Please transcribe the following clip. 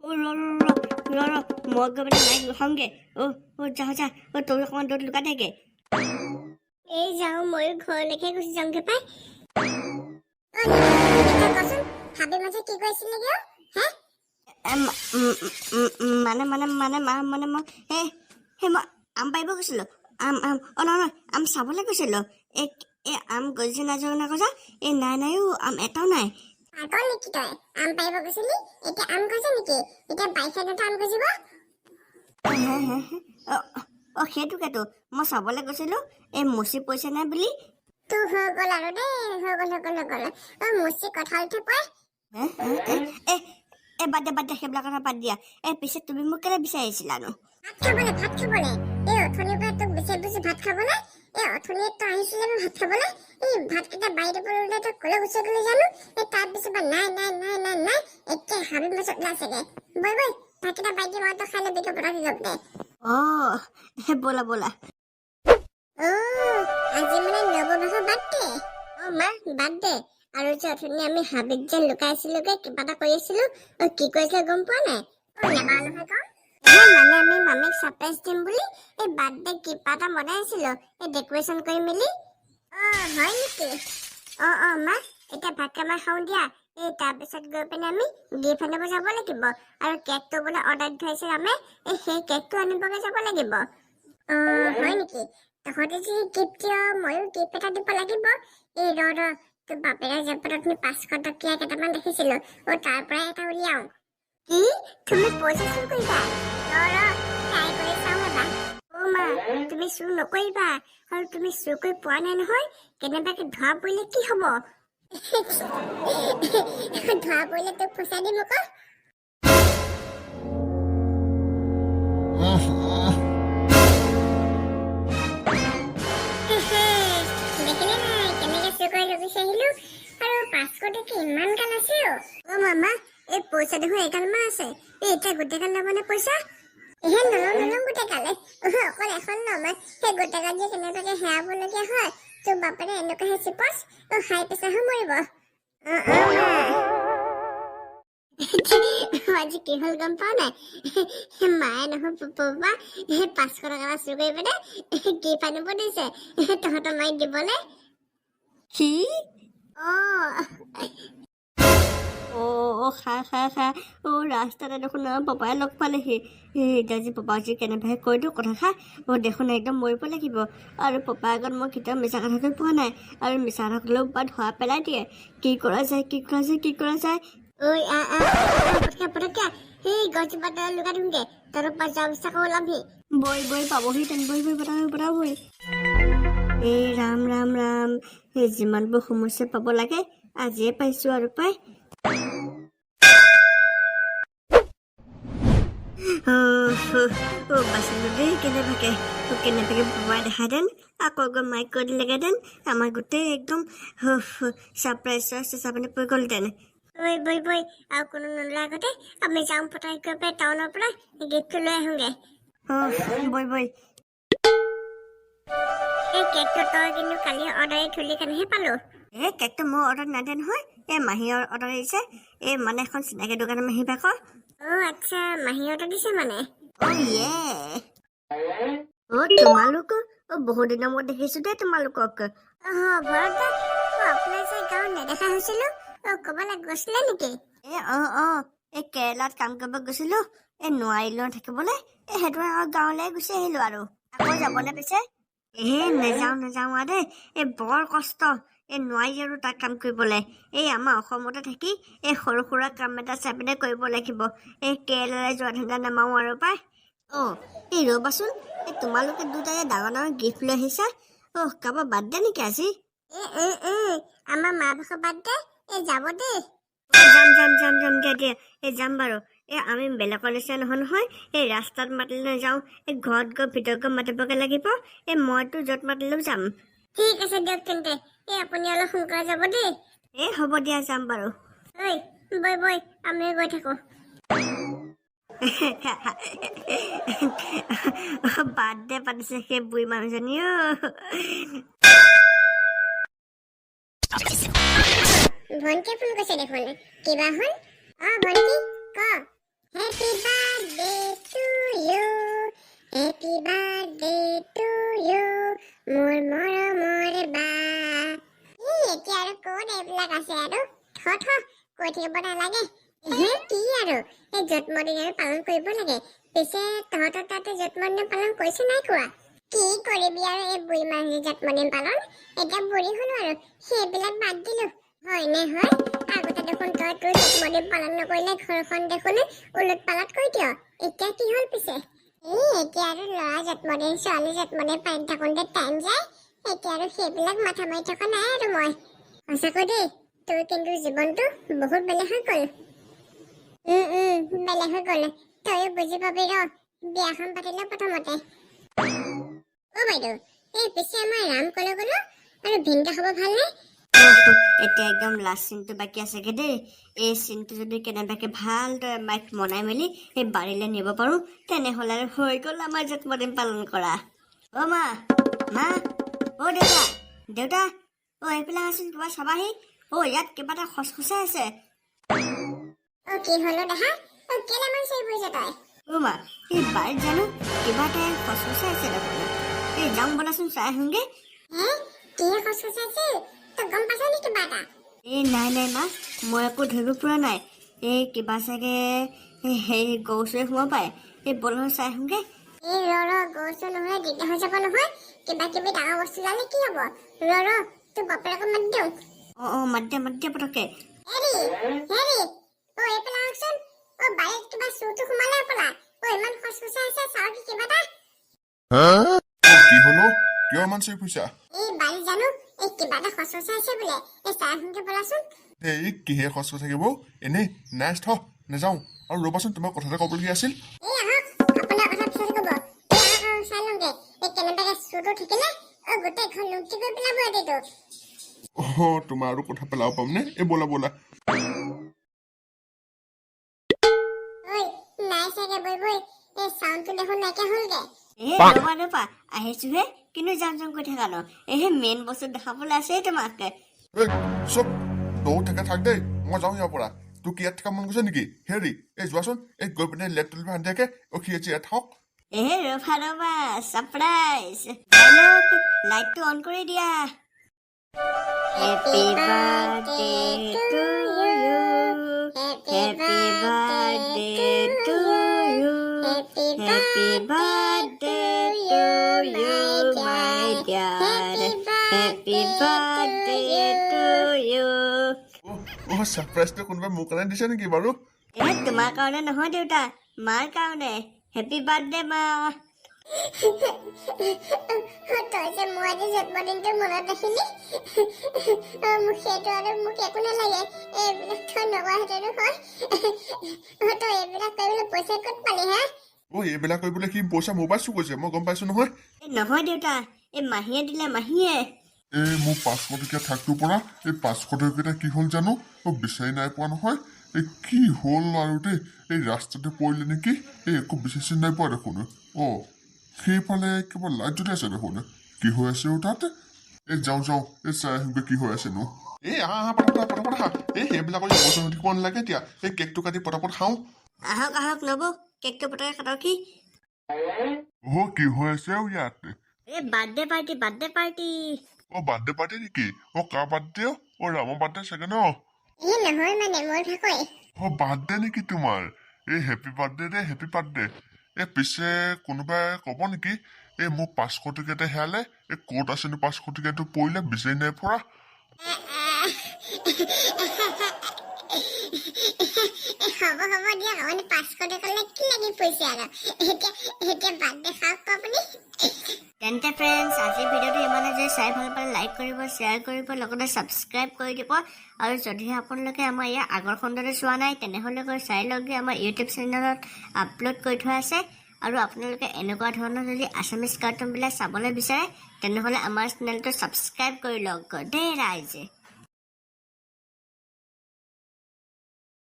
মই গৈ পেলাই মাইক ৰখাওঁগে। যা তই অকণমান দূৰত লুকাই থাকে। এই যাওঁ, ময়ো ঘৰলৈকে গুচি যাওঁগে পাই। হাবি মাজে কি কৈছিলেগে? মানে মই মই আম পাৰিব গৈছিলো। নহয় আম চাবলৈ গৈছিলো। আম গজিছে নাযাওঁ কৈছা। নাই আম এটাও নাই। পাগল নেকি তই? আম পাৰিব গৈছিলি, এতিয়া আম গজে নেকি? এতিয়া বাৰিষাতো আম গজিব। সেইটোকেতো মই চাবলৈ গৈছিলো, মুচি পইচা নাই বুলি। তোৰ হৈ গ'ল আৰু দেই, হৈ গ'ল। মুচি কঁঠালটো পাই। বাদ দিয়া সেইবিলাক কথা বাদ দিয়া। পিছে তুমি মোক কেলে বিচাৰিছিলানো? ভাত খাবলে। এই অথনিৰ পৰা তোক বিচাৰি ভাত খাবলে। অথনিয়ে তই আহিছিলে ভাত খাবলে। এই ভাতকেইটা বাৰীত পৰিলে তই কলৈ গুচি গলি জানো? তাৰ পিছত নাই একে হাবি মাছত ওলাইছেগে। বৈ ভাতকেইটা বাৰীত দি মই তই খাই ল'বি, পটাকি গপ দে। ব'লা। আজি মানে নৱবাসৰ বাৰ্থডে। মা বাৰ্থডে। আৰু যে অথনি আমি হাবিত যে লুকাইছিলোগে, কিবা এটা কৰি আছিলো। কি কৰিছিলে গম পোৱা নাই? নাপাওঁ নহয় কম। মানে আমি মামীক সাৰপ্ৰাইজ দিম বুলি এই বাৰ্থডে কিবা এটা বনাইছিলো, এই ডেকৰেশ্যন কৰি মেলি। হয় নেকি? মা এতিয়া ভাত খাই খাওঁ দিয়া। তাৰপিছত গৈ পিনে আমি গিফ্ট আনিব যাব লাগিব। আৰু কেকটো বোলে অৰ্ডাৰ দি থৈছে আমি, সেই কেকটো আনিবগে যাব লাগিব। হয় নেকি? তহঁতে যে গিফ্ট দিয়, ময়ো গিফ্ট এটা দিব লাগিব। ৰ তোৰ বাপেৰে জেপত 500 টকীয়া কেইটামান দেখিছিলো। তাৰ পৰাই এটা উলিয়াও। কি? তুমি পইচা চুৰ কৰিবা? ট্ৰাই কৰি চাওঁ এবাৰ। মা তুমি চুৰ নকৰিবা। আৰু তুমি চুৰ কৰি পোৱা নাই নহয়। কেনেবাকে ধৰা পৰিলে কি হব? ধৰা পৰিলে তোক ফচাই দিম আকৌ। দেখিলে নাই কেনেকে চুৰ কৰি লৈ গুচি আহিলো। আৰু 500 টকীয়া ইমান গাল আছে। মামা এই পইচা দেখোন এগাল মান আছে। এতিয়া গোটেই গাল ল'বনে পইচা? নলওঁ গোটেই গালে। অকল এখন ল'ম। সেই গোটেই গাল যে কেনেবাকে হেৰাবলগীয়া হয়, তোৰ বাপেৰে এনেকুৱাহে চিপচ হাই প্ৰেছাৰ হৈ মৰিব। আজি কি হ'ল গম পাৱ নাই? মায়ে নহয় পাপা 500 টকা চুৰ কৰি পেলাই গিফ্ট আনিব দিছে তহঁতৰ মাইক দিবলে। কি? খা ৰাস্তাতে দেখোন পাপাই লগ পালেহি। এতিয়া যে পাপা যে কেনেবাকে কৈ দিওঁ কথা খা, দেখোন একদম মৰিব লাগিব। আৰু পাপাৰ আগত মই কেতিয়াও মিছা কথা কৈ পোৱা নাই। আৰু মিছা কথা ক'লেও ধৰা পেলাই দিয়ে। কি কৰা যায়। পটকীয়া সেই গছজোপা তলত লুকাই দিওঁগে। তাৰ পৰা যোৱা অৱস্থা কৰি ওলামহি। বৈ পাবহি তেন বৈ বতাবই। ৰাম যিমানবোৰ সমস্যা পাব লাগে আজিয়ে পাইছো আৰু পাই। বাচিলো দেই কেনেবাকে পাপাই দেখা দেন আকৌ গৈ মাইক কৈ দিলেগেতেন, আমাৰ গোটেই একদম ছাৰপ্ৰাইজ চেঁচা পানী পৰি গ'লহেঁতেন। বৈ আৰু কোনো নোলোৱাৰ আগতে আমি যাওঁ পটাই গৈ পেলাই টাউনৰ পৰা গিফ্টটো লৈ আহোঁগে। বৈ এই কেকটো তই কিন্তু কালি অৰ্ডাৰ থলি কাৰণেহে পালো। কেকটো মোৰ অৰ্ডাৰ নাই দিয়া নহয়, মাহীৰ অৰ্ডাৰ দিছে। মানে এখন চিনাকি দোকানৰ মাহী ভাগৰ। আচ্ছা, মাহী অৰ্ডাৰ দিছে মানে। তোমালোক বহুত দিনৰ মূৰত দেখিছো দেই তোমালোকক। ভৰত আপোনাৰ যে গাঁৱত নেদেখা হৈছিলো, ক'বালৈ গৈছিলে নেকি? কেৰেলাত কাম কৰিব গৈছিলো। নোৱাৰিলো থাকিবলৈ, সেইটো গাঁৱলৈ গুচি আহিলো আৰু। আকৌ যাবলৈ পিছে নেযাওঁ দেই। বৰ কষ্ট। নোৱাৰি আৰু তাত কাম কৰিবলৈ। আমাৰ অসমতে থাকি সৰু সুৰা কাম এটা চাই পিনে কৰিব লাগিব। কেৰেলালৈ যোৱা ধান্দা নামাৰো আৰু পাই। ৰবাচোন, তোমালোকে দুটাই ডাঙৰ গিফ্ট লৈ আহিছা। কাৰোবাৰ বাৰ্থডে নেকি আজি? আমাৰ মা ভাগৰ বাৰ্থডে। যাব দেই। যাম বাৰু। আমি বেলেগৰ নিচিনা নহয়। ৰাস্তাত মাতিলে নাযাওঁ। ঘৰত গৈ ভিতৰত গৈ মাতিবগে লাগিব। মইতো য'ত মাতিলেও যাম। ঠিক আছে দিয়ক তেন্তে। আপুনি অলপ সোনকালে যাব দেই। হ'ব দিয়া, যাম বাৰু। বৈ আমিও গৈ থাকো। বাৰ্থডে পাতিছে সেই বুঢ়ী মানুহজনী। ভন্টিয়ে ফোন কৰিছে দেখোন। কিবা হ'ল? ভন্টি ক। বিলাক আছে আৰু কৈ থাকিব নালাগে হে কি আৰু এই জন্মদিন আৰু পালন কৰিব লাগে পিছে তহঁতৰ তাতে জন্মদিন পালন কৰিছে নাই কোৱা কি কৰিবি আৰু এই বুঢ়ী মানুহৰ জন্মদিন পালন এতিয়া বুঢ়ী হলো আৰু সেইবিলাক বাদ দিলো হয় নে হয় আগতে দেখোন তই তোৰ জন্মদিন পালন নকৰিলে ঘৰখন দেখোন উলট পালট কৰি দিয় এতিয়া কি হ'ল পিছে এতিয়া আৰু ল'ৰা জন্মদিন ছোৱালী জন্মদিন পাই থাকোঁতে টাইম যায় এতিয়া আৰু সেইবিলাক মাথা মাৰি থকা নাই আৰু মই সঁচাকৈ দেই তোৰ কিন্তু জীৱনটো বহুত বেলেগ হৈ গ'ল বেলেগ হৈ গ'ল তইও বুজি পাবি ৰ বিয়াখন পাতিলে প্ৰথমতে অ বাইদেউ এই পিছে আমাৰ ৰাম কলৈ গ'লো আৰু ভিনদা খবৰ ভালনে এতিয়া একদম লাষ্ট চিনটো বাকী আছেগে দেই এই চিনটো যদি কেনেবাকে ভালদৰে মাইক মনাই মেলি এই বাৰীলৈ নিব পাৰো তেনেহ'লে আৰু হৈ গ'ল আমাৰ জন্মদিন পালন কৰা অ মা মা অ দেউতা দেউতা অ এইফালে আছোন কিবা চাবাহি অ ইয়াত কিবা এটা খচখচাই আছে অ কি হলো দেখা অ কেলে মান চাই বুঝে তই অ মা এই বাৰীত জানো কিবা এটা খচখচাই আছে দেখোন এই যাওঁ বলাচোন চাই আহোঁগে হে কি খচখচাইছে তই গম পাইছ নি কিবা এটা এই নাই নাই মা মই একো ধৰিব পৰা নাই এই কিবা চাগে হেৰি গৰু চৰি সোমাব পাৰে এই বলহৰ চাই আহোঁগে এই ৰ গৌচু নহলে দিগদাৰ হৈ যাব নহয় কিবা কিবি ডাঙৰ বস্তু জানে কি হব ৰ তোৰ বাপেৰকো মাতি দিওঁ মাত দিয়া পটকে হেৰি অ এইফালে আহকচোন অ বাৰীত কিবা চুৰটো সোমালে হবলা অ ইমান খচখচাই আছে চাও কি কিবা এটা কি হলো কিয় ইমান চিঞৰি ফুৰিছা এই বাৰীত জানো এই কিবা এটা খচখচাই আছে বোলে এই চাই আহোঁগে বলাচোন এই কিহে খৰচ কৰি থাকিব এনেই নাই থ নাযাওঁ আৰু ৰ'বাচোন তোমাক কথা এটা ক'বলগীয়া আছিল এই আহক আপোনাৰ কথা পিছত ক'ব এই আহক চাই লওঁগে এই কেনেবাকে চুৰটো থাকিলে অ গোটেই ঘৰ লুটি কৰি পেলাব এইটো তোমাৰ আৰু কথা পেলাব পাম নে এই ব'লা ঐ নাই চাগে বৈ এই চাউণ্ডটো দেখোন নাইকিয়া হ'লগে ৰবা আহিছোহে কিন্তু যাওঁ কৈ থাকা ন এই মেইন বস্তু দেখাবলৈ আছেই তোমাকে এই চব তও থাকে থাক দেই মই যাওঁ ইয়াৰ পৰা তোৰ কি ইয়াত থকা মন গৈছে নেকি হেৰি এই যোৱাচোন এই গৈ পিনে লেপটপ আন্ধাকে ৰখি আছে ইয়াত থাকক ৰবা ছাৰপ্ৰাইজ ডাইলগ লাইটটো অন কৰি দিয়া happy birthday to you happy birthday to you happy birthday to you my dear happy birthday to you ছাৰপ্ৰাইজটো কোনোবাই মোৰ কাৰণে দিছে নেকি বাৰু তোমাৰ কাৰণে নহয় দেউতা মাৰ কাৰণে হেপী বাৰ্থডে মা তই যে মোৰ আজি জন্মদিনটো মনত ৰাখিলি মোক সেইটো আৰু মোক একো নালাগে এইবিলাক তই নকৰাহেঁতেনো হয় তই এইবিলাক কৰিবলৈ পইচা ক'ত পালি হা এইবিলাক কৰিবলৈ সি পইচা মোবাইল চুৰ কৰিছে মই গম পাইছো নহয় নহয় দেউতা এই মাহীয়ে দিলে মাহীয়ে এই মোৰ 500 টকীয়া থাকটোৰ পৰা এই 500 টকীয়া কি হ'ল জানো বিচাৰি নাই পোৱা নহয় এই কি হ'ল আৰু দেই এই ৰাস্তাতে পৰিলে নেকি এই একো বিচাৰি নাই পোৱা দেখোন সেইফালে কিবা লাইট জ্বলি আছে দেখোন কি হৈ আছে তাত এই যাওঁ এই চাই আহিমগৈ কি হৈ আছে নো এই আহা পটাপট আহা এই সেইবিলাকৰ পইচা দিব নালাগে এতিয়া এই কেকটো কাটি পটাপট খাওঁ আহক নব কেকটো পটাকে কাটক কি হৈ আছে ইয়াত এই বাৰ্থডে পাৰ্টি বাৰ্থডে পাৰ্টি নেকি কাৰ বাৰ্থডে ৰামৰ বাৰ্থডে চাগে ন এই নহয় মানে মোৰ ভাগৰ বাৰ্থডে নেকি তোমাৰ এই হেপী বাৰ্থডে দে হেপী বাৰ্থডে এই পিছে কোনোবাই ক'ব নেকি এই মোক 500 টকীয়াতে হেৰালে এই ক'ত আছেনো 500 টকীয়াটো পৰিলে বিচাৰি নাই পৰা হ'ব দিয়া মানে 500 টকালৈ কি লাগি পৰিছে আৰু এতিয়া বাৰ্থডে খাওক আপুনি তেন্তে ফ্ৰেণ্ডছ আজিৰ ভিডিঅ'টো ইমানে যে চাই ভাল পালে লাইক কৰিব শ্বেয়াৰ কৰিব লগতে ছাবস্ক্ৰাইব কৰি দিব আৰু যদিহে আপোনালোকে আমাৰ ইয়াৰ আগৰ খণ্ডটো চোৱা নাই তেনেহ'লে গৈ চাই লওকগৈ আমাৰ ইউটিউব চেনেলত আপলোড কৰি থোৱা আছে আৰু আপোনালোকে এনেকুৱা ধৰণৰ যদি আছামিজ কাৰ্টুনবিলাক চাবলৈ বিচাৰে তেনেহ'লে আমাৰ চেনেলটো ছাবস্ক্ৰাইব কৰি লওক দেই ৰাইজে